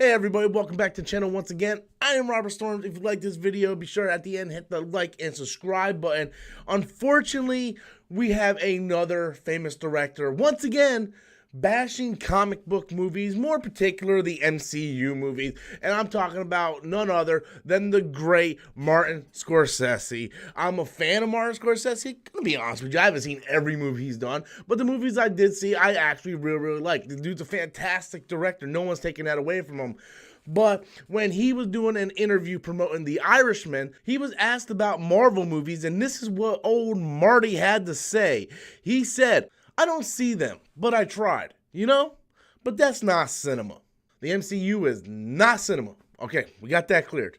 Hey everybody, welcome back to the channel once again. I am Robert Storms. If you like this video, be sure at the end hit the like and subscribe button. Unfortunately, we have another famous director once again bashing comic book movies, more particular the MCU movies, and I'm talking about none other than the great Martin Scorsese. I'm a fan of Martin Scorsese. Gonna be honest with you, I haven't seen every movie he's done, but the movies I did see, I actually really like. The dude's a fantastic director. No one's taking that away from him. But when he was doing an interview promoting The Irishman, he was asked about Marvel movies, and this is what old Marty had to say. He said, "I don't see them, but I tried, But that's not cinema. The MCU is not cinema." Okay, we got that cleared.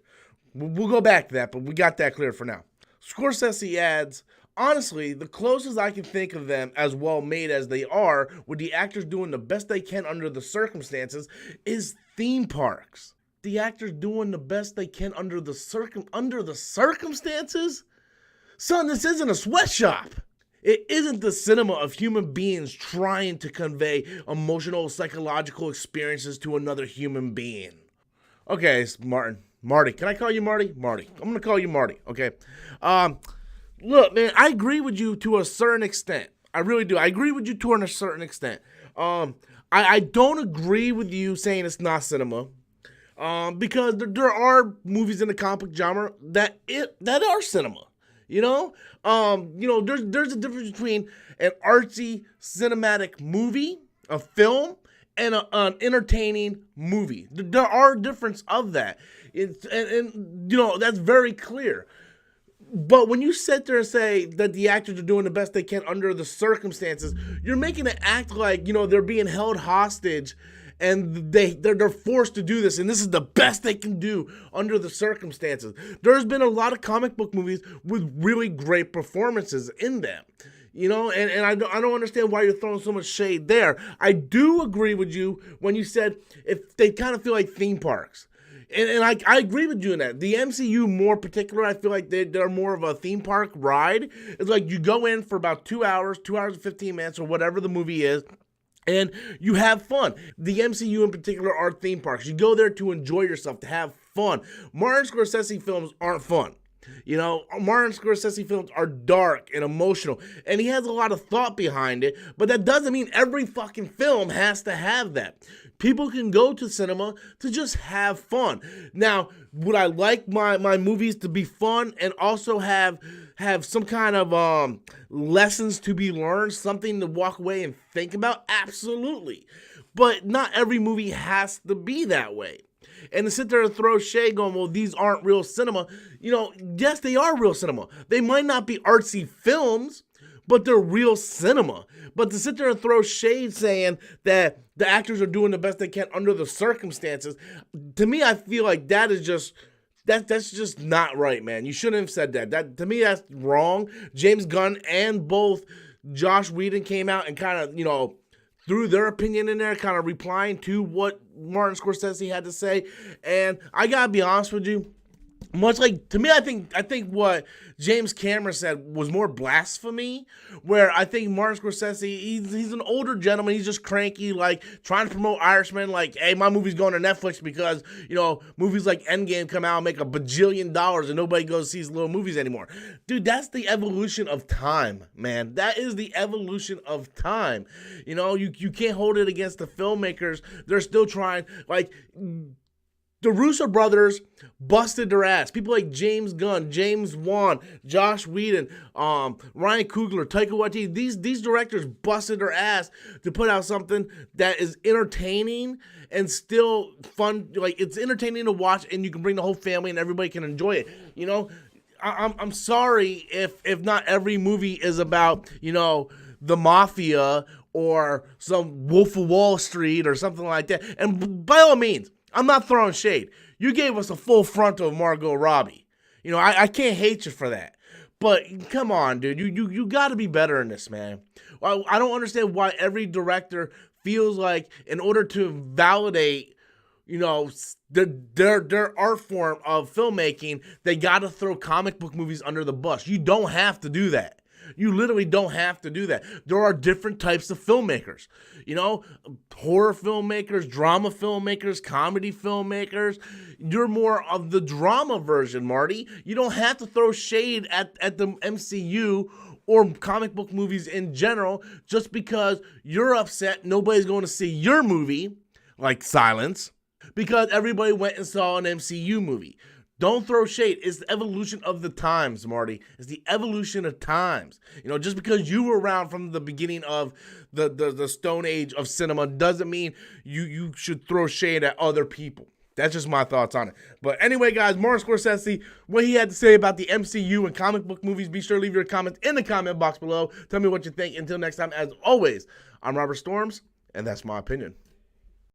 We'll go back to that, but we got that cleared for now. Scorsese adds, "Honestly, the closest I can think of them, as well made as they are, with the actors doing the best they can under the circumstances, is theme parks." The actors doing the best they can under the circumstances? Son, this isn't a sweatshop. It isn't the cinema of human beings trying to convey emotional, psychological experiences to another human being. Okay, it's Marty. Can I call you Marty? Marty. I'm going to call you Marty, okay? Look, man, I agree with you to a certain extent. I really do. I agree with you to a certain extent. I don't agree with you saying it's not cinema. Because there are movies in the comic genre that are cinema. There's a difference between an artsy cinematic movie, a film, and an entertaining movie. There are difference of that. That's very clear. But when you sit there and say that the actors are doing the best they can under the circumstances, you're making it act like, they're being held hostage and they're forced to do this, and this is the best they can do under the circumstances. There's been a lot of comic book movies with really great performances in them. And I don't understand why you're throwing so much shade there. I do agree with you when you said if they kind of feel like theme parks. And I agree with you in that. The MCU more particular, I feel like they're more of a theme park ride. It's like you go in for about 2 hours, 2 hours and 15 minutes, or whatever the movie is, and you have fun. The MCU in particular are theme parks. You go there to enjoy yourself, to have fun. Martin Scorsese films aren't fun. Martin Scorsese films are dark and emotional, and he has a lot of thought behind it, but that doesn't mean every fucking film has to have that. People can go to cinema to just have fun. Now, would I like my movies to be fun and also have some kind of lessons to be learned, something to walk away and think about? Absolutely. But not every movie has to be that way. And to sit there and throw shade going, well, these aren't real cinema. Yes, they are real cinema. They might not be artsy films, but they're real cinema. But to sit there and throw shade saying that the actors are doing the best they can under the circumstances, to me, I feel like that's just not right, man. You shouldn't have said that. To me, that's wrong. James Gunn and both Josh Whedon came out and kind of, threw their opinion in there, kind of replying to what Martin Scorsese had to say. And I gotta be honest with you, much like, to me, I think what James Cameron said was more blasphemy, where I think Martin Scorsese, he's an older gentleman, he's just cranky, like, trying to promote Irishman, like, hey, my movie's going to Netflix because, movies like Endgame come out and make $1 bajillion and nobody goes sees little movies anymore. Dude, that's the evolution of time, man. That is the evolution of time. You can't hold it against the filmmakers. They're still trying, like, the Russo brothers busted their ass. People like James Gunn, James Wan, Josh Whedon, Ryan Coogler, Taika Waititi, these directors busted their ass to put out something that is entertaining and still fun. Like, it's entertaining to watch, and you can bring the whole family and everybody can enjoy it. I'm sorry if not every movie is about, the mafia or some Wolf of Wall Street or something like that. And by all means, I'm not throwing shade. You gave us a full frontal of Margot Robbie. I can't hate you for that. But come on, dude. You got to be better in this, man. I don't understand why every director feels like in order to validate, their art form of filmmaking, they got to throw comic book movies under the bus. You don't have to do that. You literally don't have to do that. There are different types of filmmakers. You know, horror filmmakers, drama filmmakers, comedy filmmakers. You're more of the drama version, Marty. You don't have to throw shade at the MCU or comic book movies in general just because you're upset nobody's going to see your movie, like Silence, because everybody went and saw an MCU movie. Don't throw shade. It's the evolution of the times, Marty. It's the evolution of times. You know, just because you were around from the beginning of the Stone Age of cinema doesn't mean you should throw shade at other people. That's just my thoughts on it. But anyway, guys, Martin Scorsese, what he had to say about the MCU and comic book movies, be sure to leave your comments in the comment box below. Tell me what you think. Until next time, as always, I'm Robert Storms, and that's my opinion.